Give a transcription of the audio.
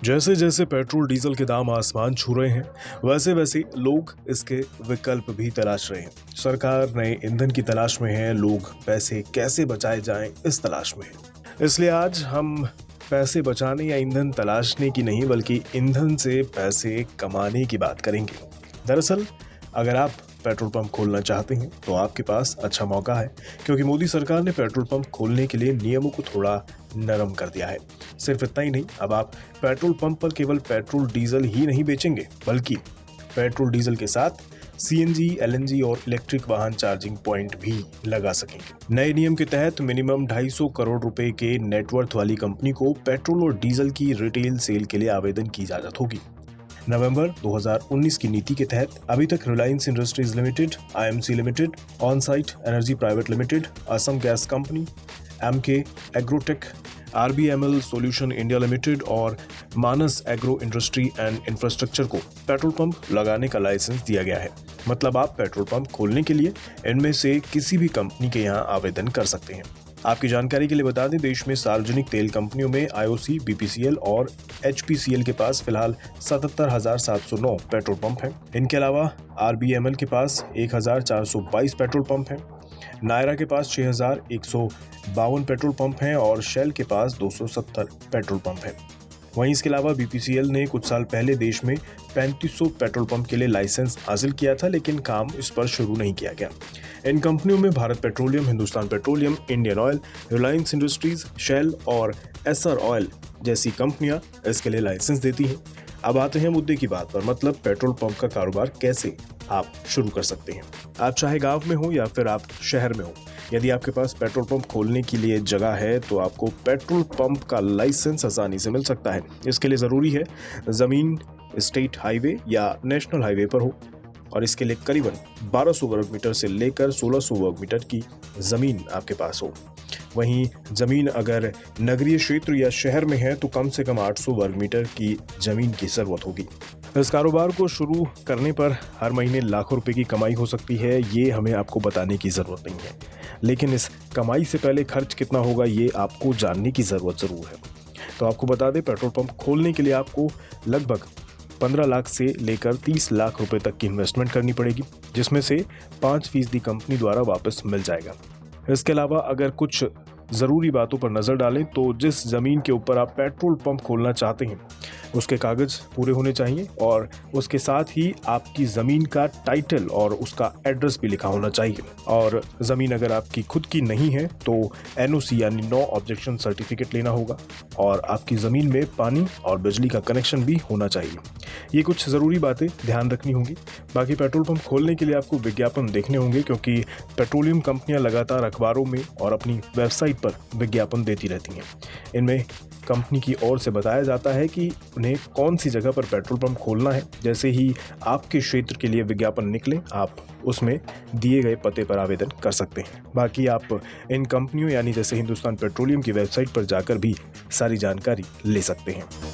जैसे जैसे petrol diesel के दाम आसमान छू रहे हैं, वैसे वैसे लोग इसके विकल्प भी तलाश रहे हैं। सरकार नए ईंधन की तलाश में है, लोग पैसे कैसे बचाए जाएं इस तलाश में है। इसलिए आज हम पैसे बचाने या ईंधन तलाशने की नहीं बल्कि ईंधन से पैसे कमाने की बात करेंगे। दरअसल अगर आप पेट्रोल पंप खोलना चाहते हैं तो आपके पास अच्छा मौका है, क्योंकि मोदी सरकार ने पेट्रोल पंप खोलने के लिए नियमों को थोड़ा नरम कर दिया है। सिर्फ इतना ही नहीं, अब आप पेट्रोल पंप पर केवल पेट्रोल डीजल ही नहीं बेचेंगे, बल्कि पेट्रोल डीजल के साथ सीएनजी, एलएनजी और इलेक्ट्रिक वाहन चार्जिंग पॉइंट भी लगा सकेंगे। नए नियम के तहत मिनिमम 250 करोड़ रुपए के नेटवर्थ वाली कंपनी को पेट्रोल और डीजल की रिटेल सेल के लिए आवेदन की इजाजत होगी। नवंबर 2019 की नीति के तहत अभी तक Reliance Industries Limited, IMC Limited, On Site Energy Private Limited, Assam Gas Company, MK Agrotech, RBML Solution India Limited और Manas Agro Industry and Infrastructure को पेट्रोल पंप लगाने का लाइसेंस दिया गया है। मतलब आप पेट्रोल पंप खोलने के लिए इनमें से किसी भी कंपनी के यहाँ आवेदन कर सकते हैं। आपकी जानकारी के लिए बता दें, देश में सार्वजनिक तेल कंपनियों में आईओसी, बीपीसीएल और एचपीसीएल के पास फिलहाल 77,709 पेट्रोल पंप हैं। इनके अलावा आरबीएमएल के पास 1,422 पेट्रोल पंप हैं, नायरा के पास 6,152 पेट्रोल पंप हैं और शेल के पास 270 पेट्रोल पंप हैं। वहीं इसके अलावा बीपीसीएल ने कुछ साल पहले देश में 3500 पेट्रोल पंप के लिए लाइसेंस हासिल किया था, लेकिन काम इस पर शुरू नहीं किया गया। इन कंपनियों में Bharat petroleum, Hindustan petroleum, Indian oil, Reliance industries, Shell और एसआर ऑयल जैसी कंपनियां इसके लिए लाइसेंस देती हैं। अब आते हैं मुद्दे की बात पर, मतलब पेट्रोल पंप का कारोबार कैसे आप शुरू कर सकते हैं। आप चाहे गांव में हो या फिर आप शहर में हो, यदि आपके पास पेट्रोल पंप खोलने के लिए जगह है तो आपको पेट्रोल पंप का लाइसेंस आसानी से मिल सकता है। इसके लिए ज़रूरी है ज़मीन स्टेट हाईवे या नेशनल हाईवे पर हो और इसके लिए करीबन 1200 वर्ग मीटर से लेकर 1600 वर्ग मीटर की ज़मीन आपके पास हो। वहीं ज़मीन अगर नगरीय क्षेत्र या शहर में है तो कम से कम 800 वर्ग मीटर की ज़मीन की ज़रूरत होगी। इस कारोबार को शुरू करने पर हर महीने लाखों रुपए की कमाई हो सकती है, ये हमें आपको बताने की ज़रूरत नहीं है। लेकिन इस कमाई से पहले खर्च कितना होगा ये आपको जानने की ज़रूरत ज़रूर है। तो आपको बता दें, पेट्रोल पंप खोलने के लिए आपको लगभग 15 लाख से लेकर 30 लाख रुपए तक की इन्वेस्टमेंट करनी पड़ेगी, जिसमें से 5% कंपनी द्वारा वापस मिल जाएगा। इसके अलावा अगर कुछ ज़रूरी बातों पर नज़र डालें तो जिस ज़मीन के ऊपर आप पेट्रोल पंप खोलना चाहते हैं उसके कागज़ पूरे होने चाहिए और उसके साथ ही आपकी ज़मीन का टाइटल और उसका एड्रेस भी लिखा होना चाहिए। और ज़मीन अगर आपकी खुद की नहीं है तो एनओसी यानी नो ऑब्जेक्शन सर्टिफिकेट लेना होगा और आपकी ज़मीन में पानी और बिजली का कनेक्शन भी होना चाहिए। ये कुछ ज़रूरी बातें ध्यान रखनी होंगी। बाकी पेट्रोल पंप खोलने के लिए आपको विज्ञापन देखने होंगे, क्योंकि पेट्रोलियम कंपनियां लगातार अखबारों में और अपनी वेबसाइट पर विज्ञापन देती रहती हैं। इनमें कंपनी की ओर से बताया जाता है कि उन्हें कौन सी जगह पर पेट्रोल पंप खोलना है। जैसे ही आपके क्षेत्र के लिए विज्ञापन निकले, आप उसमें दिए गए पते पर आवेदन कर सकते हैं। बाकी आप इन कंपनियों यानी जैसे हिंदुस्तान पेट्रोलियम की वेबसाइट पर जाकर भी सारी जानकारी ले सकते हैं।